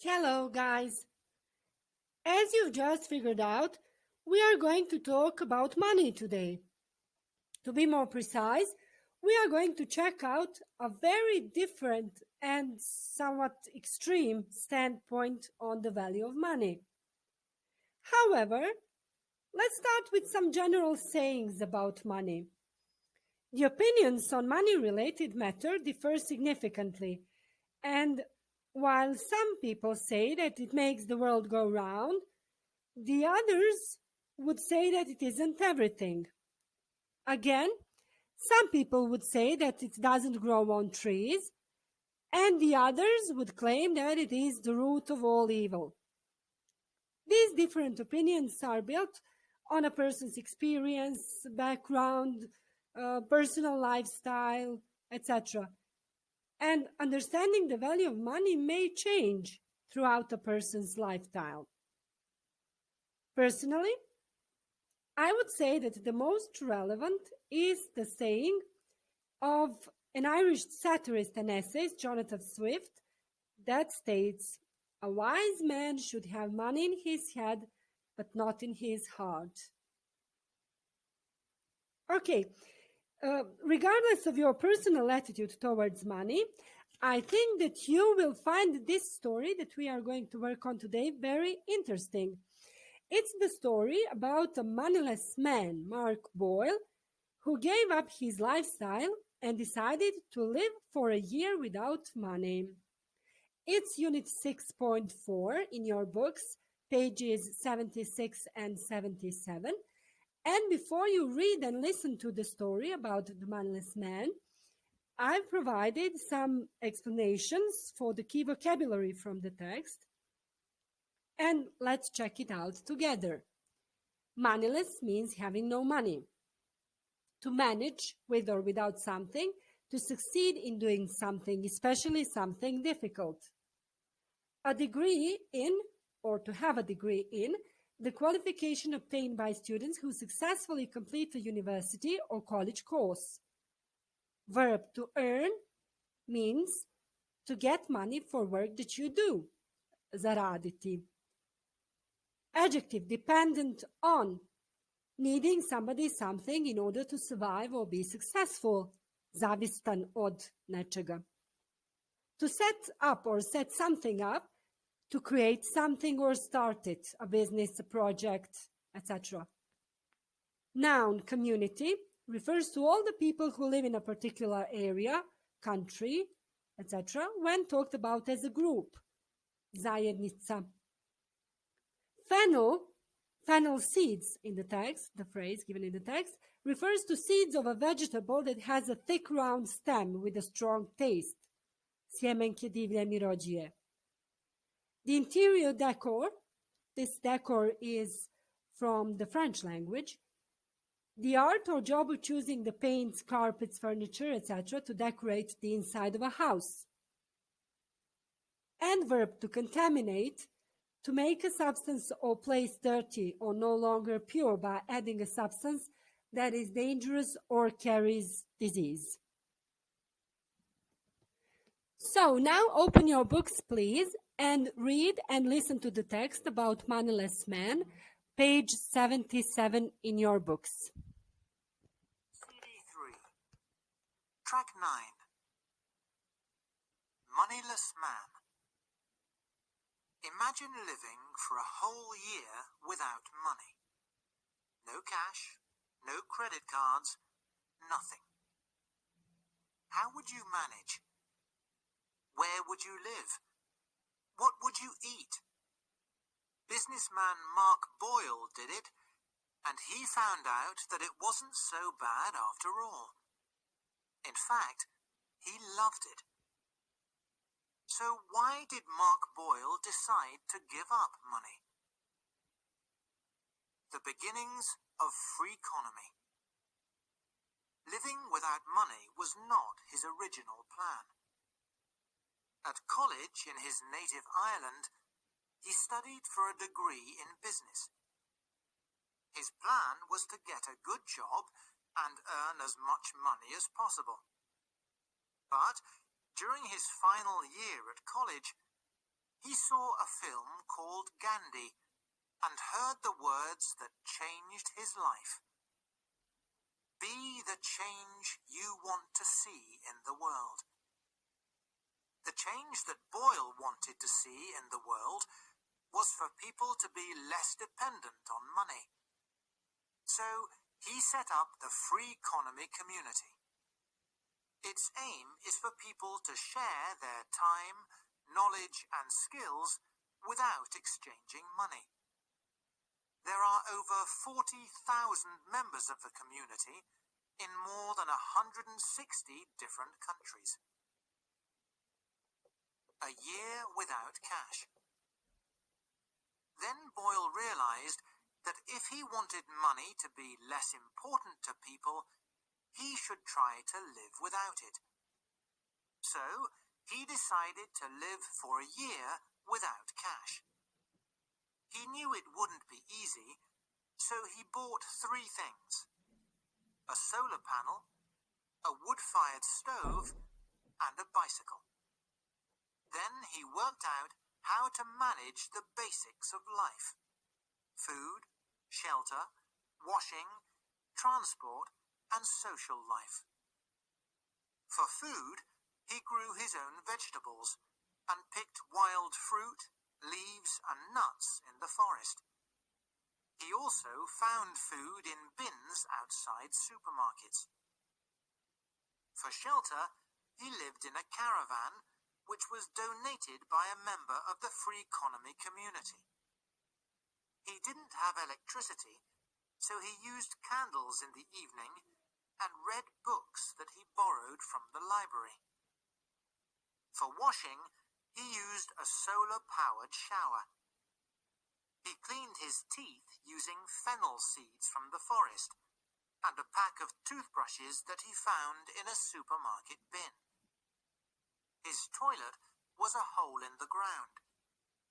Hello, guys. As you've just figured out, we are going to talk about money today. To be more precise, we are going to check out a very different and somewhat extreme standpoint on the value of money. However, let's start with some general sayings about money. The opinions on money-related matter differ significantly, and while some people say that it makes the world go round, the others would say that it isn't everything. Again, some people would say that it doesn't grow on trees, and the others would claim that it is the root of all evil. These different opinions are built on a person's experience, background, personal lifestyle, etc. And understanding the value of money may change throughout a person's lifetime. Personally, I would say that the most relevant is the saying of an Irish satirist and essayist, Jonathan Swift, that states, "A wise man should have money in his head, but not in his heart." Okay, regardless of your personal attitude towards money, I think that you will find this story that we are going to work on today very interesting. It's the story about a moneyless man, Mark Boyle, who gave up his lifestyle and decided to live for a year without money. It's Unit 6.4 in your books, pages 76 and 77. And before you read and listen to the story about the moneyless man, I've provided some explanations for the key vocabulary from the text. And let's check it out together. Moneyless means having no money. To manage with or without something, to succeed in doing something, especially something difficult. A degree in, or to have a degree in, the qualification obtained by students who successfully complete a university or college course. Verb to earn means to get money for work that you do. Zaraditi. Adjective dependent on, needing somebody something in order to survive or be successful. Zavistan od nečega. To set up or set something up, to create something or start it, a business, a project, etc. Noun community refers to all the people who live in a particular area, country, etc. when talked about as a group. Zajednica. Fennel seeds in the text, the phrase given in the text, refers to seeds of a vegetable that has a thick round stem with a strong taste. Sjemenke divlje mirođije. The interior decor, this decor is from the French language, the art or job of choosing the paints, carpets, furniture, etc. to decorate the inside of a house. And verb to contaminate, to make a substance or place dirty or no longer pure by adding a substance that is dangerous or carries disease. So now open your books, please, and read and listen to the text about Moneyless Man, page 77 in your books. CD 3, Track 9, Moneyless Man. Imagine living for a whole year without money. No cash, no credit cards, nothing. How would you manage? Where would you live? What would you eat? Businessman Mark Boyle did it, and he found out that it wasn't so bad after all. In fact, he loved it. So why did Mark Boyle decide to give up money? The beginnings of free economy. Living without money was not his original plan. At college in his native Ireland, he studied for a degree in business. His plan was to get a good job and earn as much money as possible. But during his final year at college, he saw a film called Gandhi and heard the words that changed his life. Be the change you want to see in the world. The change that Boyle wanted to see in the world was for people to be less dependent on money. So he set up the Free Economy Community. Its aim is for people to share their time, knowledge and skills without exchanging money. There are over 40,000 members of the community in more than 160 different countries. A year without cash. Then Boyle realized that if he wanted money to be less important to people, he should try to live without it. So he decided to live for a year without cash. He knew it wouldn't be easy, so he bought 3 things: a solar panel, a wood-fired stove, and a bicycle. Then he worked out how to manage the basics of life: food, shelter, washing, transport, and social life. For food, he grew his own vegetables and picked wild fruit, leaves, and nuts in the forest. He also found food in bins outside supermarkets. For shelter, he lived in a caravan which was donated by a member of the Free Economy Community. He didn't have electricity, so he used candles in the evening and read books that he borrowed from the library. For washing, he used a solar-powered shower. He cleaned his teeth using fennel seeds from the forest and a pack of toothbrushes that he found in a supermarket bin. His toilet was a hole in the ground,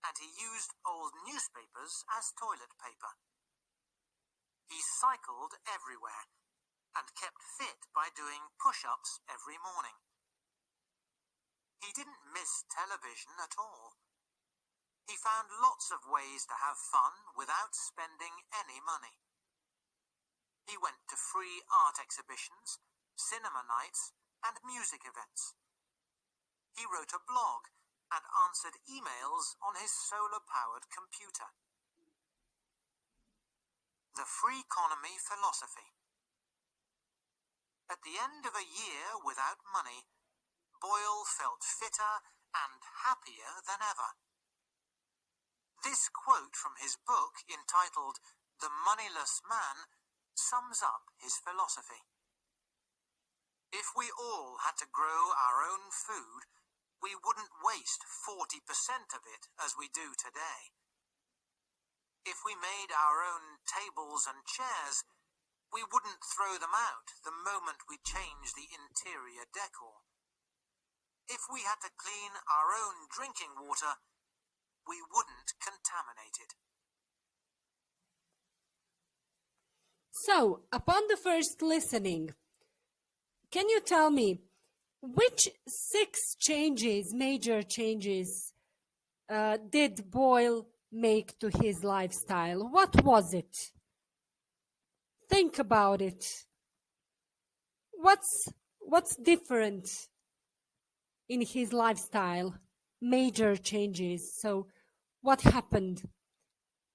and he used old newspapers as toilet paper. He cycled everywhere and kept fit by doing push-ups every morning. He didn't miss television at all. He found lots of ways to have fun without spending any money. He went to free art exhibitions, cinema nights, and music events. He wrote a blog and answered emails on his solar-powered computer. The Free Economy Philosophy. At the end of a year without money, Boyle felt fitter and happier than ever. This quote from his book, entitled The Moneyless Man, sums up his philosophy. If we all had to grow our own food, we wouldn't waste 40% of it as we do today. If we made our own tables and chairs, we wouldn't throw them out the moment we change the interior decor. If we had to clean our own drinking water, we wouldn't contaminate it. So, upon the first listening, can you tell me which 6 changes, major changes, did Boyle make to his lifestyle? What was it? Think about it. What's different in his lifestyle? Major changes. So, what happened?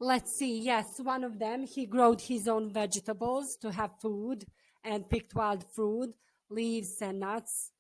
Let's see. Yes, one of them, he grew his own vegetables to have food and picked wild fruit, leaves and nuts.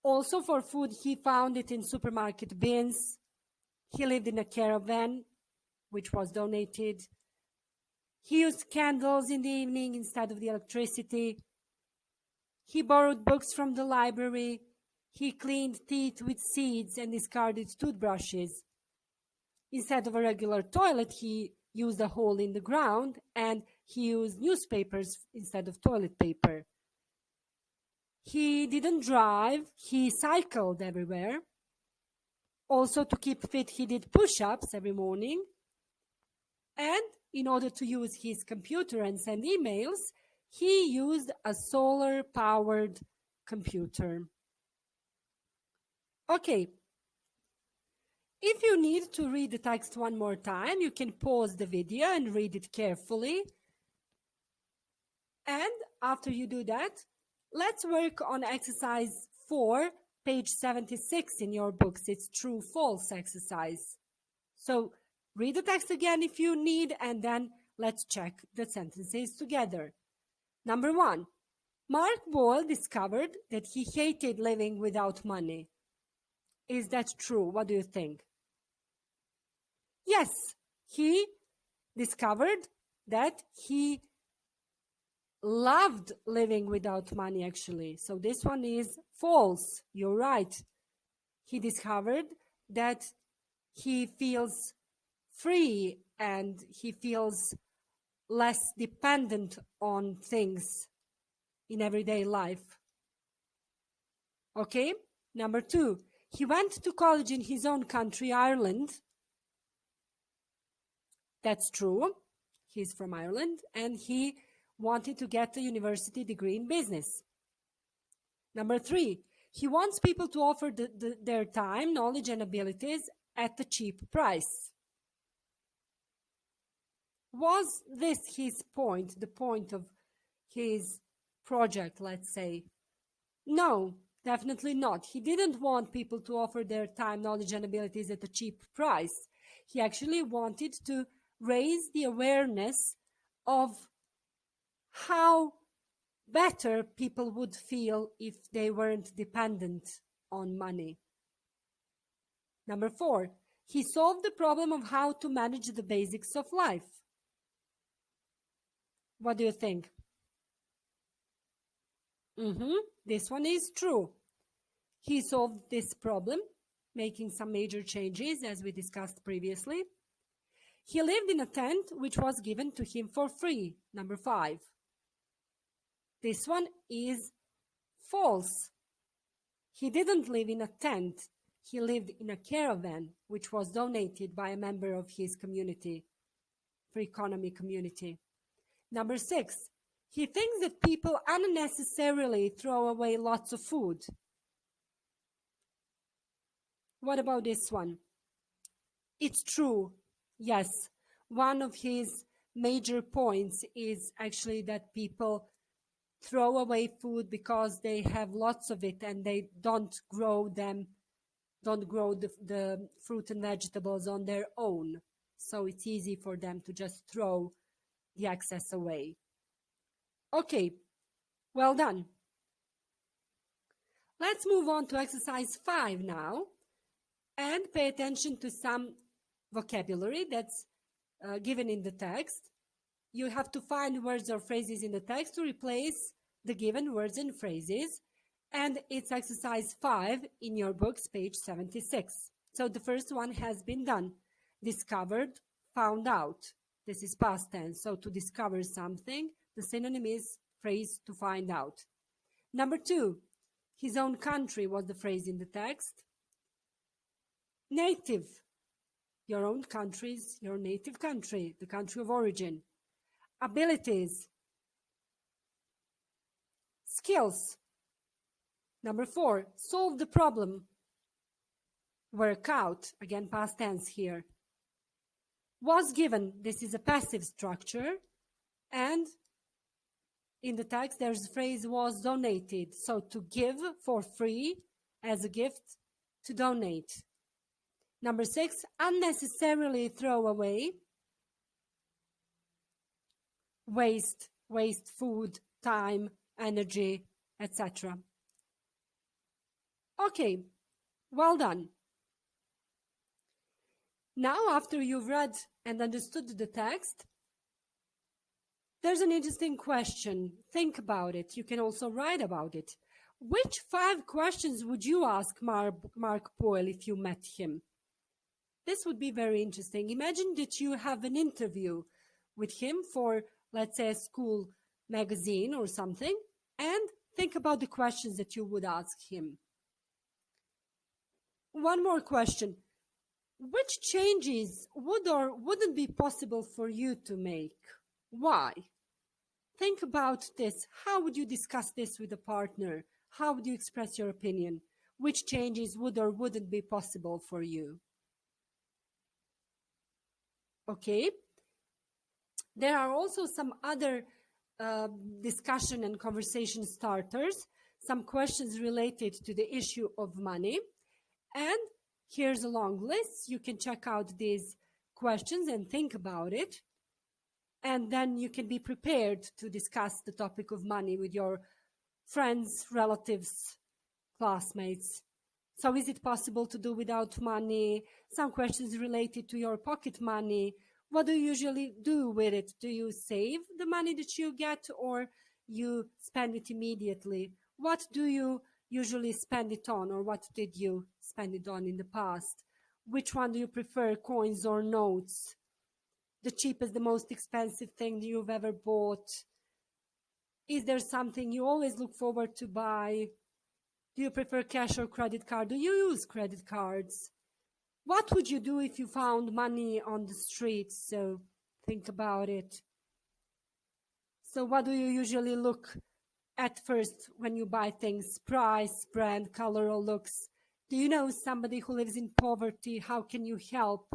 Also for food, he found it in supermarket bins. He lived in a caravan, which was donated. He used candles in the evening instead of the electricity. He borrowed books from the library. He cleaned teeth with seeds and discarded toothbrushes. Instead of a regular toilet, he used a hole in the ground, and he used newspapers instead of toilet paper. He didn't drive, he cycled everywhere. Also, to keep fit, he did push-ups every morning. And in order to use his computer and send emails, he used a solar-powered computer. Okay, If you need to read the text one more time, you can pause the video and read it carefully. And after you do that, let's work on exercise 4, page 76 in your books. It's true-false exercise. So read the text again if you need, and then let's check the sentences together. Number 1, Mark Boyle discovered that he hated living without money. Is that true? What do you think? Yes, he discovered that he loved living without money, actually. So this one is false. You're right. He discovered that he feels free and he feels less dependent on things in everyday life. Okay? Number 2, he went to college in his own country, Ireland. That's true. He's from Ireland, and he wanted to get a university degree in business. Number 3, he wants people to offer their time, knowledge, and abilities at a cheap price. Was this his point, the point of his project, let's say? No, definitely not. He didn't want people to offer their time, knowledge, and abilities at a cheap price. He actually wanted to raise the awareness of how better people would feel if they weren't dependent on money. Number 4, he solved the problem of how to manage the basics of life. What do you think? This one is true. He solved this problem, making some major changes, as we discussed previously. He lived in a tent which was given to him for free. Number 5. This one is false. He didn't live in a tent. He lived in a caravan which was donated by a member of his community, free economy community. Number 6. He thinks that people unnecessarily throw away lots of food. What about this one? It's true. Yes. One of his major points is actually that people throw away food because they have lots of it and they don't grow the fruit and vegetables on their own. So it's easy for them to just throw the excess away. Okay, well done. Let's move on to exercise 5 now and pay attention to some vocabulary that's given in the text. You have to find words or phrases in the text to replace the given words and phrases. And it's exercise 5 in your books, page 76. So the first one has been done. Discovered, found out. This is past tense. So to discover something, the synonym is phrase to find out. Number 2, his own country was the phrase in the text. Native, your own country's your native country, the country of origin. Abilities, skills. Number 4, solve the problem. Work out, again past tense here. Was given, this is a passive structure. And in the text there's a phrase was donated. So to give for free as a gift, to donate. Number 6, unnecessarily throw away. Waste food, time, energy, etc. Okay, well done. Now, after you've read and understood the text, there's an interesting question. Think about it. You can also write about it. Which 5 questions would you ask Mark Boyle if you met him? This would be very interesting. Imagine that you have an interview with him for, let's say, a school magazine or something, and think about the questions that you would ask him. One more question. Which changes would or wouldn't be possible for you to make? Why? Think about this. How would you discuss this with a partner? How would you express your opinion? Which changes would or wouldn't be possible for you? Okay. There are also some other discussion and conversation starters, some questions related to the issue of money. And here's a long list. You can check out these questions and think about it. And then you can be prepared to discuss the topic of money with your friends, relatives, classmates. So is it possible to do without money? Some questions related to your pocket money. What do you usually do with it? Do you save the money that you get or you spend it immediately? What do you usually spend it on, or what did you spend it on in the past? Which one do you prefer, coins or notes? The cheapest, the most expensive thing you've ever bought? Is there something you always look forward to buy? Do you prefer cash or credit card? Do you use credit cards? What would you do if you found money on the streets? So think about it. So what do you usually look at first when you buy things? Price, brand, color, or looks? Do you know somebody who lives in poverty? How can you help?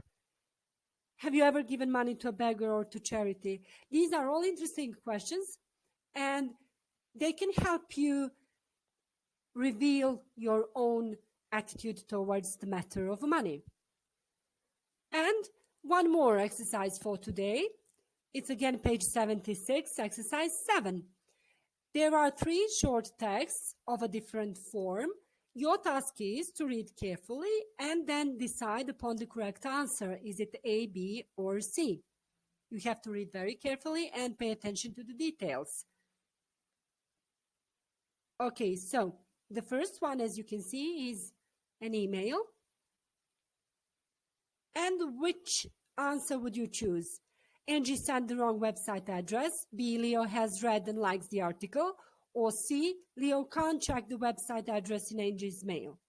Have you ever given money to a beggar or to charity? These are all interesting questions, and they can help you reveal your own attitude towards the matter of money. And one more exercise for today. It's again page 76, exercise 7. There are 3 short texts of a different form. Your task is to read carefully and then decide upon the correct answer. Is it A, B, or C? You have to read very carefully and pay attention to the details. Okay, so the first one, as you can see, is an email. And which answer would you choose? Angie sent the wrong website address. B, Leo has read and likes the article. Or C, Leo can't check the website address in Angie's mail.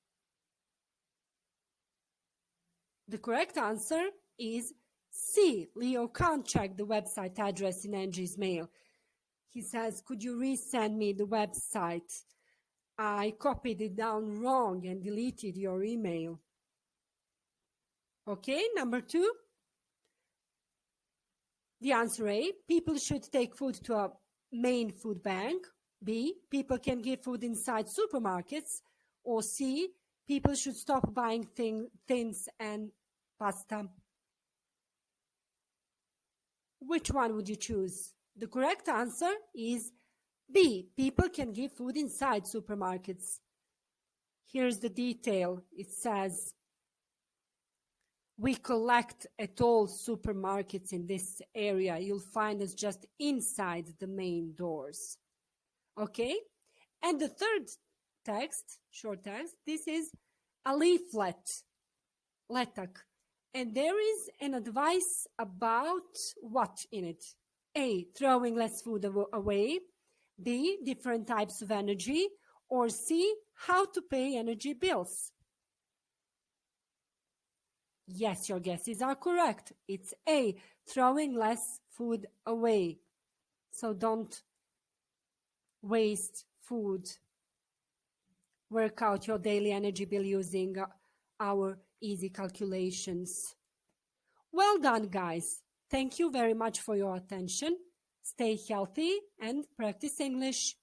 The correct answer is C, Leo can't check the website address in Angie's mail. He says, could you resend me the website? I copied it down wrong and deleted your email. Okay, number 2. The answer A, people should take food to a main food bank. B, people can give food inside supermarkets. Or C, people should stop buying things and pasta. Which one would you choose? The correct answer is B, people can give food inside supermarkets. Here's the detail. It says, we collect at all supermarkets in this area. You'll find us just inside the main doors. Okay? And the third text, short text, this is a leaflet, letak. And there is an advice about what in it? A, throwing less food away. B, different types of energy. Or C, how to pay energy bills. Yes, your guesses are correct. It's A, throwing less food away. So don't waste food. Work out your daily energy bill using our easy calculations. Well done, guys. Thank you very much for your attention. Stay healthy and practice English.